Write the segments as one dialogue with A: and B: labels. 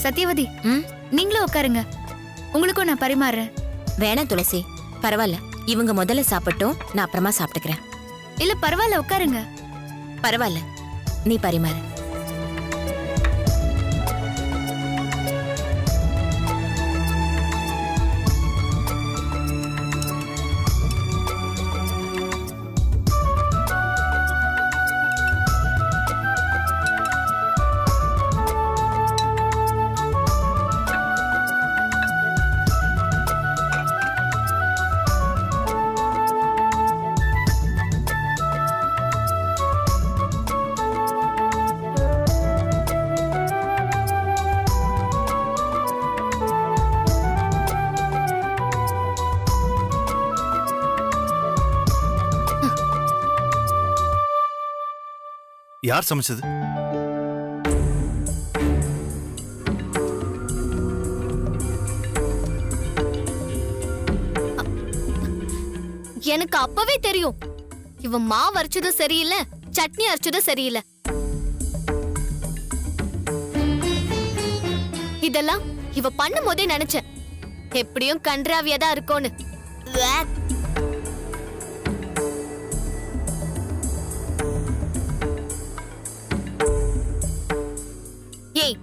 A: சத்யவதி, நீங்களும் உட்காருங்க. உங்களுக்கும் நான் பரிமாறுறேன்.
B: வேணாம் துளசி, பரவாயில்ல. இவங்க முதல்ல சாப்பிட்டோம், நான் அப்புறமா சாப்பிட்டுக்கிறேன்.
A: இல்ல பரவாயில்ல, உட்காருங்க.
B: பரவாயில்ல, நீ பரிமாறு.
C: யார் சமைச்சது?
D: எனக்கு அப்பவே தெரியும். இவன் மாவு அரைச்சதும் சரியில்லை, சட்னி அரைச்சதும் சரியில்லை. இதெல்லாம் இவ பண்ணும் போதே நினைச்சேன், எப்படியும் கன்றாவியாதான் இருக்கும்னு. ஏய்,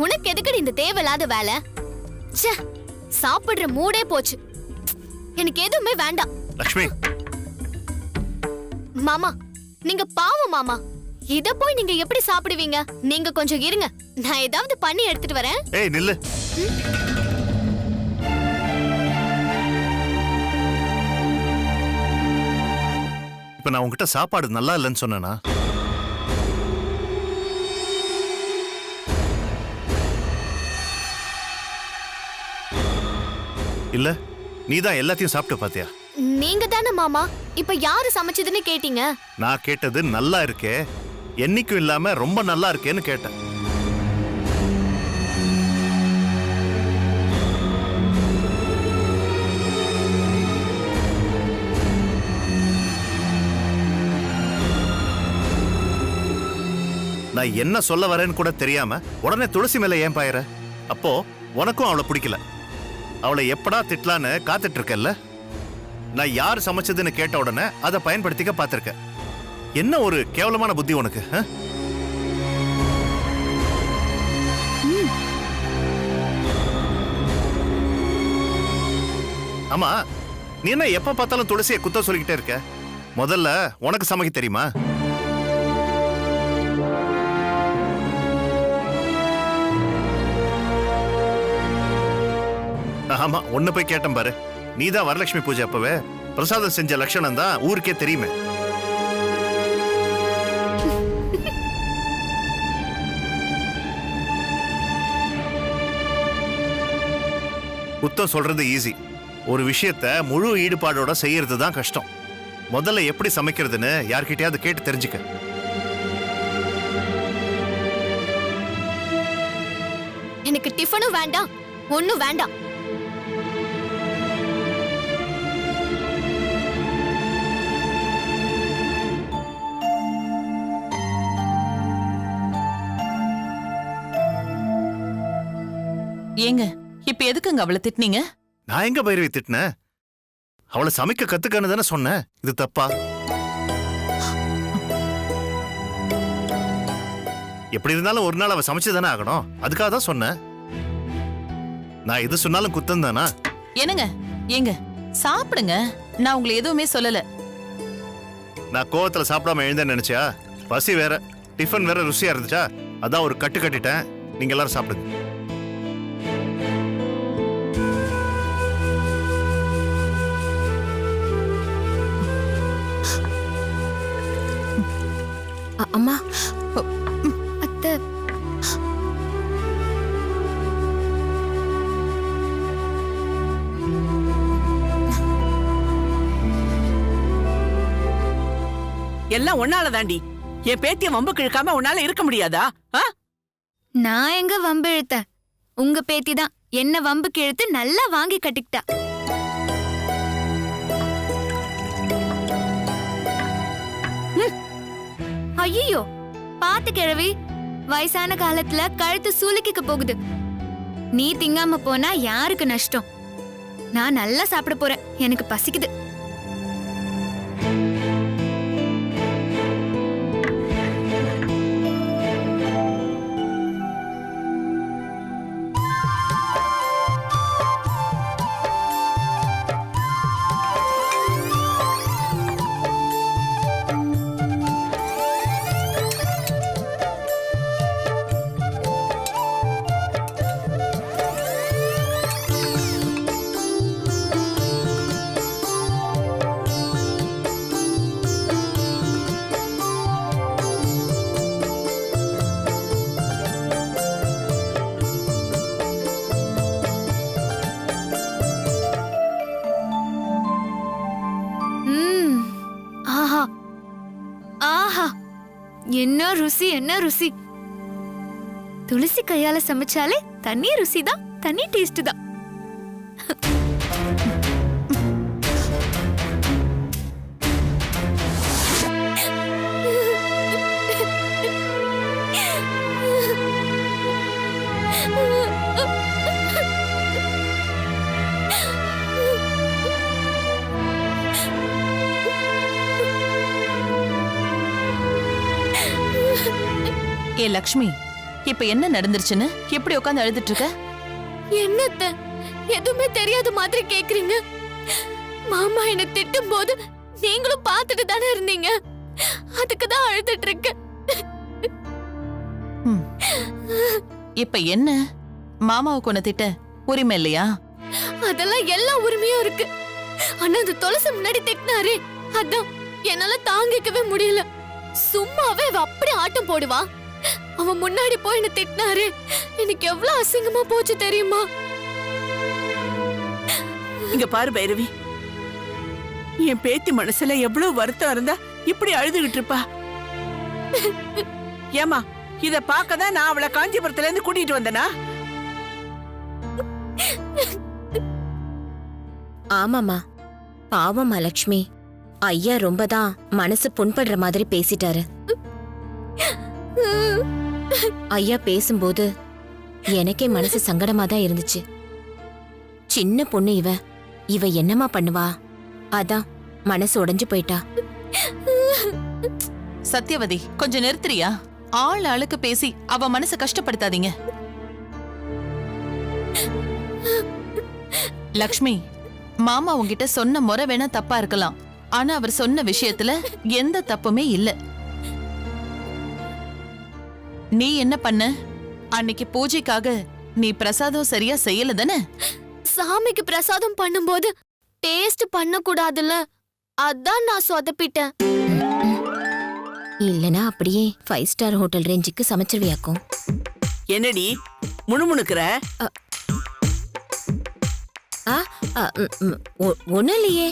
D: உனக்கு எதுக்குடி இந்த தேவையில்லாத வேலை? சாப்பிடுற மூடே போச்சு. எனக்கு எதுவுமே வேண்டாம்.
C: லக்ஷ்மி,
D: மாமா நீங்க பாவம் மாமா. இத போய் நீங்க எப்படி சாப்பிடுவீங்க? நீங்க கொஞ்சம் இருங்க, நான் ஏதாவது பண்ணி எடுத்துட்டு வரேன்.
C: ஏய் நில்லு. இப்ப நான் உன்கிட்ட சாப்பாடு நல்லா இல்லைன்னு சொன்னேனா? இல்ல, நீதான் எல்லாத்தையும் சாப்பிட்டு பாத்தியா?
D: நீங்க தானே மாமா இப்ப யாரு சமைச்சதுன்னு கேட்டீங்க.
C: நான் கேட்டது நல்லா இருக்கே, என்னைக்கும் இல்லாம ரொம்ப நல்லா இருக்கேன்னு கேட்டேன். நான் என்ன சொல்ல வரேன்னு கூட தெரியாம உடனே துளசி மேல ஏன் பாயற? அப்போ உனக்கும் அவளை பிடிக்கல. அவளை எப்படா திட்டலான்னு காத்துட்டு இருக்கல்ல. நான் யார் சமைச்சதுன்னு கேட்ட உடனே அதை பயன்படுத்திக்க பார்த்திருக்க. என்ன ஒரு கேவலமான புத்தி உனக்கு! ஆமா, நீ என்ன எப்ப பார்த்தாலும் துளசியை குத்த சொல்லிக்கிட்டே இருக்க? முதல்ல உனக்கு சமைக்க தெரியுமா? ஆமா, ஒன்னு போய் கேட்டேன் பாரு. நீதான் வரலட்சுமி பூஜை அப்பவே பிரசாதம் செஞ்ச லட்சணம் தான் ஊருக்கே தெரியுமே. குத்தம் சொல்றது ஈஸி, ஒரு விஷயத்த முழு ஈடுபாடோட செய்யறது தான் கஷ்டம். முதல்ல எப்படி சமைக்கிறதுன்னு யார்கிட்டயாவது கேட்டு தெரிஞ்சுக்க.
D: எனக்கு டிஃபனும் வேண்டாம், ஒண்ணும் வேண்டாம்.
E: ஏங்க, இப்ப எதுக்குங்க அவளை திட்டினீங்க?
C: நான் எங்க பைரவி திட்டினேன்? அவளை சமைக்க கத்துக்கன்னு தானே சொன்னேன். இது தப்பா? எப்படி இருந்தாலும் ஒரு நாள் அவ சமைச்சுதானே ஆகணும். அதுக்காக தான் சொன்னேன். நான் எது சொன்னாலும் குத்தம் தானா?
E: என்னங்க, ஏங்க சாப்பிடுங்க, நான் உங்களை எதுவுமே சொல்லல.
C: நான் கோவத்துல சாப்பிடாம எழுந்தேன்னு நினைச்சா? பசி வேற, டிஃபன் வேற ருசியா இருந்துச்சா? அதான் ஒரு கட்டு கட்டிட்டேன். நீங்க எல்லாரும் சாப்பிடுங்க.
B: அம்மா,
A: அத்தை,
F: எல்லாம் உன்னால தாண்டி. என் பேத்திய வம்பு கிழக்காம உன்னால இருக்க முடியாதா?
A: நான் எங்க வம்பு இழுத்தேன்? உங்க பேத்தி தான் என்ன வம்புக்கு இழுத்து நல்லா வாங்கி கட்டிக்கிட்டா. ஐயோ, பாத்து கிழவி, வயசான காலத்துல கழுத்து சூலுக்கிக்க போகுது. நீ திங்காம போனா யாருக்கு நஷ்டம்? நான் நல்லா சாப்பிட போறேன், எனக்கு பசிக்குது. ஆஹா ஆஹா, என்ன ருசி, என்ன ருசி! துளசி கையால சமைச்சாலே தனி ருசி தான், தனி டேஸ்ட் தான்.
E: ஏ லக்ஷ்மி, இப்ப என்ன நடந்துருச்சுன்னு எப்படி உட்காந்து அழுதுட்டு இருக்க?
D: என்னத்த எதுவுமே தெரியாத மாதிரி கேக்குறீங்க? மாமா என்ன திட்டும் போது நீங்களும் பார்த்துட்டு தானே இருந்தீங்க. அதுக்கு தான் அழுதுட்டு இருக்கேன்.
E: இப்ப என்ன, மாமாவுக்கு உன்னை திட்ட உரிமை இல்லையா?
D: அதெல்லாம் எல்லா உரிமையும் இருக்கு. ஆனா அந்த துளசி முன்னாடி திட்டினாரே, அதான் என்னால தாங்கிக்கவே முடியல. சும்மாவே அவ அப்படி ஆட்டம் போடுவா. அவன் முன்னாடி போய் என்ன திட்டினாரு, எனக்கு எவ்வளவு அசிங்கமா போச்சு தெரியுமா?
F: இங்க பாரு பைரவி, என் பேத்தி மனசுல எவ்வளவு வருத்தம் இருந்தா இப்படி அழுதுகிட்டு இருப்பா. ஏமா, இத பாக்கதான் நான் அவளை காஞ்சிபுரத்துல இருந்து கூட்டிட்டு வந்தனா?
B: ஆமாமா, பாவமா லக்ஷ்மி. ஐயா ரொம்பதான் மனசு புண்படுற மாதிரி பேசிட்டாரு. ஐயா பேசும்போது எனக்கே மனசு சங்கடமா தான் இருந்துச்சு. சின்ன பொண்ணு இவ என்னமா பண்ணுவா? அதான் மனசு உடைஞ்சு போயிட்டா.
E: சத்யவதி, கொஞ்சம் நிறுத்துறியா? ஆள் ஆளுக்கு பேசி அவ மனசை கஷ்டப்படுத்தாதீங்க. லக்ஷ்மி, மாமா உன்கிட்ட சொன்ன முறை வேணா தப்பா இருக்கலாம், ஆனா அவர் சொன்ன விஷயத்துல எந்த தப்புமே இல்ல. நீ என்ன பண்ண? அன்னைக்கு பூஜைக்காக நீ பிரசாதம் சரியா செய்யல தானே?
D: சாமிக்கு பிரசாதம் பண்ணும்போது டேஸ்ட் பண்ண கூடாதுல்ல, அதான் நான் சொதப்பிட்டேன்.
B: இல்லனா அப்படியே 5 ஸ்டார் ஹோட்டல் ரேஞ்சுக்கு சமைச்சிருவியாக்கும்.
F: என்னடி முணுமுணுக்கிற?
B: ஒண்ணும் இல்லையே.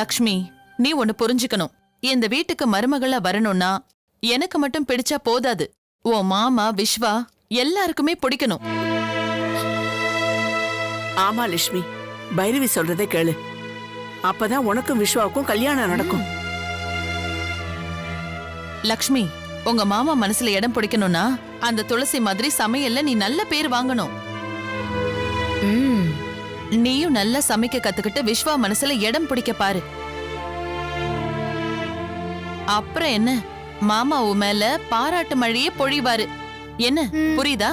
E: லக்ஷ்மி, நீ ஒன்னு புரிஞ்சுக்கணும். இந்த வீட்டுக்கு மருமகளா வரணும்னா எனக்கு மட்டும் பிடிச்சா போதாது. உன் மாமா விஸ்வா எல்லாருக்குமே பிடிக்கணும்.
F: ஆமா லட்சுமி, பைரவி சொல்றதை கேளு. அப்பதான் உனக்கும் விஸ்வாவுக்கும் கல்யாணம் நடக்கும்.
E: லக்ஷ்மி, உங்க மாமா மனசுல இடம் பிடிக்கணும்னா அந்த துளசி மாதிரி சமையல்ல நீ நல்ல பேர் வாங்கணும். நீயும் நல்லா சமைக்க கத்துக்கிட்டு விஸ்வா மனசுல இடம் பிடிக்க பாரு. அப்புறம் என்ன, மாமா உன் மேல பாராட்டு மழையே பொழிவாரு. என்ன புரியுதா?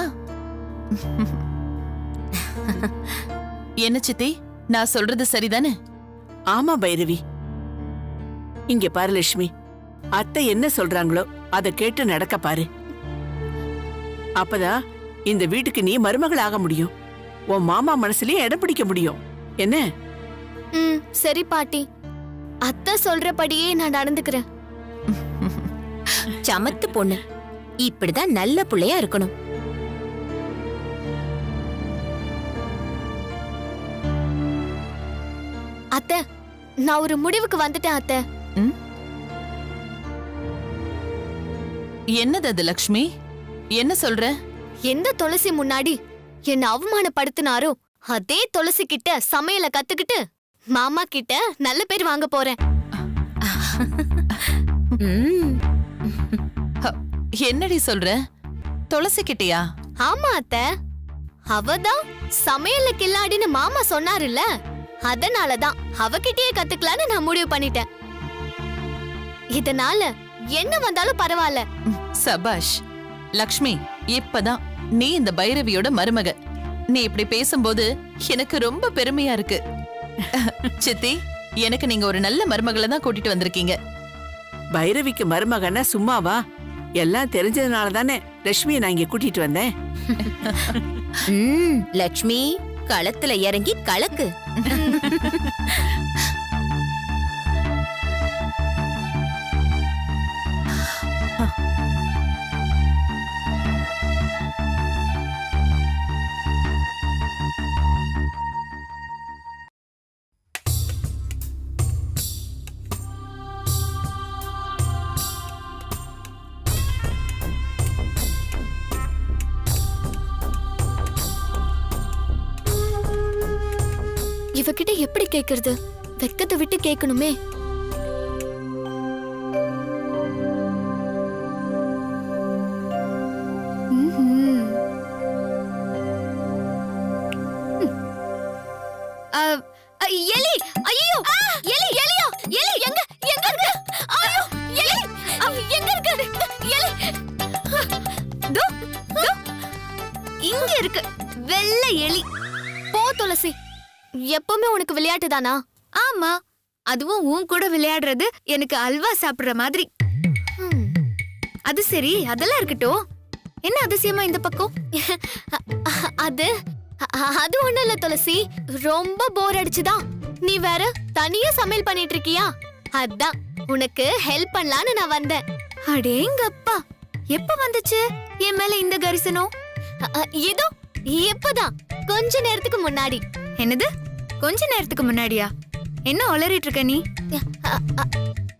E: என்ன சித்தி, நான் சொல்றது சரிதானே?
F: ஆமா பைரவி, இங்க பாரு லட்சுமி, அத்தை என்ன சொல்றாங்களோ அதை கேட்டு நடக்க பாரு. அப்பதான் இந்த வீட்டுக்கு நீ மருமகள் ஆக முடியும். உன் மாமா மனசுலயே இடம் பிடிக்க முடியும். என்ன?
D: சரி பாட்டி, அத்தை சொல்றபடியே நான் நடந்துக்கிறேன்.
B: சமத்து பொண்ணு, இப்படிதான் நல்ல புள்ளையா இருக்கணும்.
D: அத்தை, நான் ஒரு முடிவுக்கு வந்துட்டேன் அத்தை.
E: என்னது அது லக்ஷ்மி? என்ன சொல்ற?
D: எந்த துளசி முன்னாடி என்ன அவமானப்படுத்தினாரோ அதே துளசி கிட்ட சமையல கத்துக்கிட்டு மாமா கிட்ட நல்ல பேர் வாங்க போறேன்.
B: ம்,
E: என்னடி சொல்ற? துளசி கிட்டயா?
D: ஆமா அத்தை, அவதான் சமையல கில்லாடின்னு மாமா சொன்னாருல்ல, அதனாலதான் அவகிட்டயே கத்துக்கலான்னு நான் முடிவு பண்ணிட்டேன். இதனால என்ன வந்தாலும் பரவாயில்ல.
E: சபாஷ் லக்ஷ்மி, இப்பதான் நீ இந்த பைரவியோட மருமக. நீ இப்படி பேசும்போது எனக்கு ரொம்ப பெருமையா இருக்கு. சித்தி, எனக்கு நீங்க ஒரு நல்ல மருமகளை தான் கூட்டிட்டு வந்திருக்கீங்க.
F: பைரவிக்கு மருமகன்னா சும்மாவா? எல்லாம் தெரிஞ்சதுனால தானே லட்சுமியை நான் இங்க கூட்டிட்டு வந்தேன்.
B: ம், லக்ஷ்மி களத்துல இறங்கி கலக்கு.
D: இவகிட்ட எப்படி கேக்குறது? வெக்கத்தை விட்டு கேட்கணுமே.
A: எலி! ஐயோ! எலி! எலியா! எலி எங்க எங்க இருக்கு? ஐயோ! எலி! எங்க இருக்கு? எலி! தோ தோ இங்க இருக்கு. வெள்ளை எலி.
D: போ துளசி, எப்பவுமே உனக்கு விளையாட்டு தானா?
A: ஆமா, அதுவும் உன் கூட விளையாடுறது எனக்கு அல்வா சாப்பிடுற மாதிரி. அது சரி, அதெல்லாம் இருக்கட்டும். என்ன அதிசயமா இந்த பக்கம்?
D: அது அது ஒண்ணும் இல்ல துளசி, ரொம்ப போர் அடிச்சுதான். நீ வேற தனியா சமையல் பண்ணிட்டு இருக்கியா, அதான் உனக்கு ஹெல்ப் பண்ணலான்னு நான் வந்தேன்.
A: அடேங்கப்பா, எப்ப வந்துச்சு என் மேல இந்த கரிசனம்?
D: இதோ இப்பதான் கொஞ்ச நேரத்துக்கு முன்னாடி.
A: என்னது, கொஞ்ச நேரத்துக்கு முன்னாடியா? என்ன உளறிட்டு இருக்க நீ?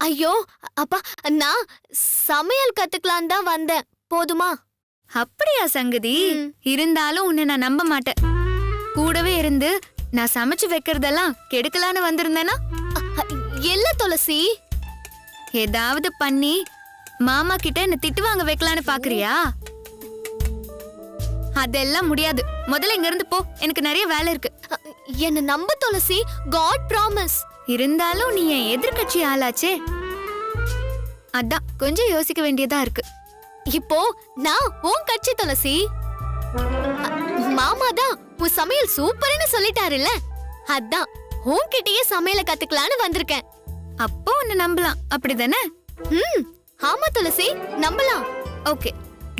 D: ஐயோ அப்பா, நான் சமையல் கத்துக்கலாம் தான் வந்தேன், போதுமா?
A: அப்படியா சங்கதி? இருந்தாலும் உன்னை நான் நம்ப மாட்டேன். கூடவே இருந்து நான் சமைச்சு வைக்கிறதெல்லாம் கெடுக்கலான்னு வந்திருந்தேனா?
D: இல்ல துளசி,
A: ஏதாவது பண்ணி மாமா கிட்ட என்ன திட்டு வாங்க வைக்கலான்னு பாக்குறியா? அதெல்லாம் முடியாது. முதல்ல இங்க இருந்து போ, எனக்கு நிறைய வேலை இருக்கு.
D: என்ன நம்ப துளசி, காட் ப்ராமிஸ்.
A: இருந்தாலும் நீ என் எதிர்கட்சி ஆளாச்சே, அதான் கொஞ்சம் யோசிக்க வேண்டியதா இருக்கு.
D: இப்போ நான் உன் கட்சி துளசி. மாமா தான் உன் சமையல் சூப்பர்னு சொல்லிட்டாருல்ல, அதான் உன்கிட்டயே சமையல கத்துக்கலான்னு வந்திருக்கேன்.
A: அப்போ உன்னை நம்பலாம், அப்படிதானே?
D: ஆமா துளசி, நம்பலாம்.
A: ஓகே,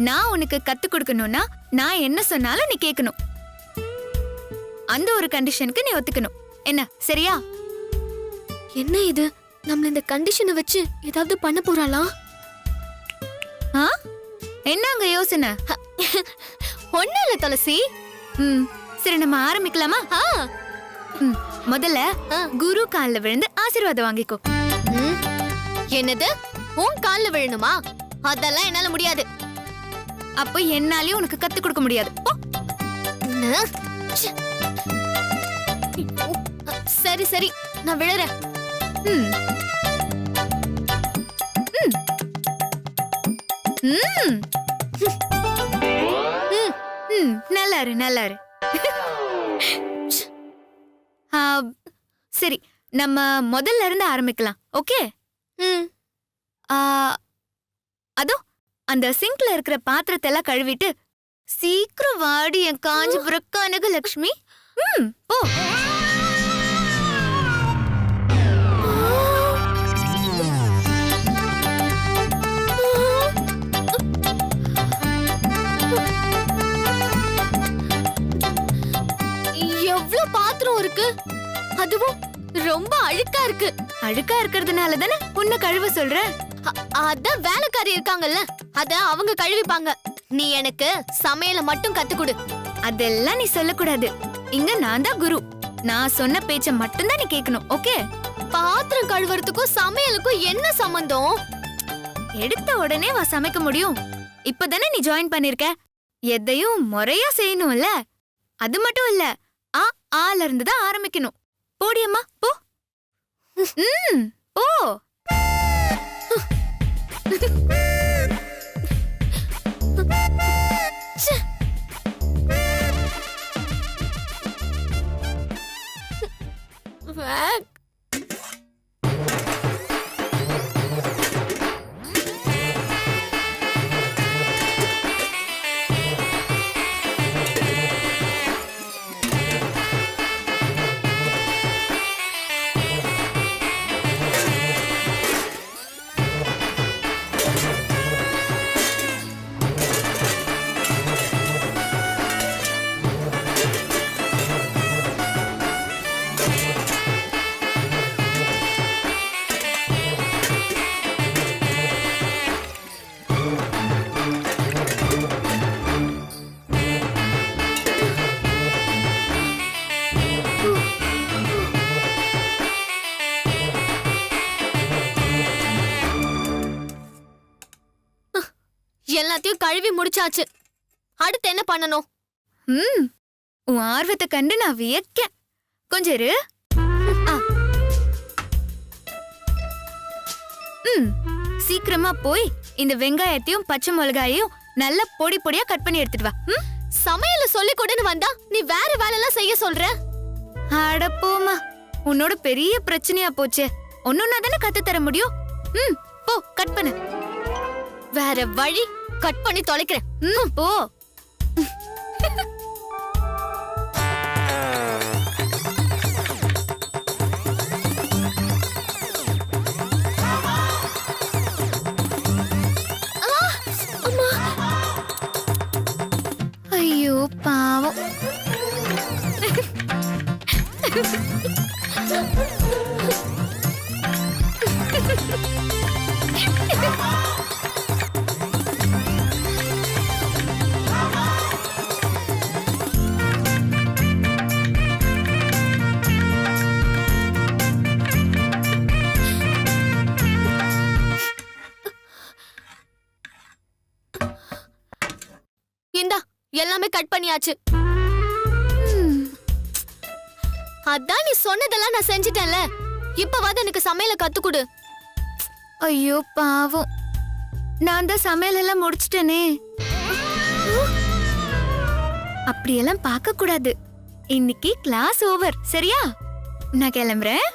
A: நான் உனக்கு கத்து கொடுக்கணும்னா நான் என்ன சொன்னாலும் நீ கேட்கணும். அந்த ஒரு கண்டிஷனுக்கு நீ ஒத்துக்கணும். என்ன, சரியா?
D: என்ன இது, நம்மள இந்த கண்டிஷனை வச்சு ஏதாவது பண்ண போறாளா?
A: என்னங்க யோசனை?
D: ஒண்ணும் இல்ல துளசி.
A: சரி, நம்ம ஆரம்பிக்கலாமா? முதல்ல குரு கால்ல விழுந்து ஆசீர்வாதம் வாங்கிக்கோ.
D: என்னது, உன் கால்ல விழணுமா? அதெல்லாம் என்னால முடியாது.
A: அப்ப என்னாலயும் உனக்கு கத்து கொடுக்க முடியாது.
D: சரி சரி, நான் விழறேன்.
A: நல்லாரு நல்லாரு. சரி, நம்ம முதல்ல இருந்து ஆரம்பிக்கலாம். ஓகே? அதோ அந்த சிங்க்ல இருக்கிற பாத்திரத்தை எல்லாம் கழுவிட்டு சீக்கிரம் வாடி என் காஞ்சிபுர கனகலட்சுமி. போ.
D: எவ்வளவு பாத்திரம் இருக்கு, அதுவும் ரொம்ப அழுக்கா இருக்கு.
A: அழுக்கா இருக்கிறதுனால தானே உன்னை கழுவ சொல்றேன்.
D: அதான் வேலைக்காரி இருக்காங்கல்ல, அத அவங்க கழுவிப்பாங்க. நீ எனக்கு சமையல மட்டும் கத்து கொடு.
A: அதெல்லாம் நீ சொல்லக்கூடாது. இங்க நான் தான் குரு. நான் சொன்ன பேச்ச மட்டும் தான் நீ கேட்கணும். ஓகே?
D: பாத்திரம் கழுவுறதுக்கும் சமையலுக்கும் என்ன சம்பந்தம்?
A: எடுத்த உடனே வா சமைக்க முடியும். இப்பதானே நீ ஜாயின் பண்ணிருக்க, எதையும் முறையா செய்யணும்ல. அது மட்டும் இல்ல, ஆல இருந்து தான் ஆரம்பிக்கணும். போடியம்மா போ. போ.
D: வேக். எல்லாத்தையும் கழுவி முடிச்சாச்சு. அடுத்து என்ன பண்ணணும்?
A: உன் ஆர்வத்தை கண்டு நான் வியக்க. கொஞ்சம் இரு. சீக்கிரமா போய் இந்த வெங்காயத்தையும் பச்சை மிளகாயையும் நல்லா பொடி பொடியா கட் பண்ணி எடுத்துட்டு வா.
D: சமையல சொல்லி கொடுன்னு வந்தா நீ வேற வேலையெல்லாம் செய்ய சொல்ற.
A: அட போமா, உன்னோட பெரிய பிரச்சனையா போச்சே. ஒன்னொன்னா தானே கத்து தர முடியும். போ கட் பண்ணு.
D: வேற வழி, கட் பண்ணி தொலைக்கிறேன்.
A: போ. ஐயோ பாவம்.
D: இந்தா, எல்லாமே கட் பண்ணியாச்சு. அதான் நீ சொன்னதெல்லாம் நான் செஞ்சிட்டேன்ல. இப்பவாது எனக்கு சமையல கத்துக்குடு.
A: ஐயோ பாவம், நான் தான் சமையல் எல்லாம் முடிச்சிட்டேனே. அப்படியெல்லாம் பார்க்க கூடாது. இன்னைக்கு கிளாஸ் ஓவர், சரியா? நான் கிளம்புறேன்.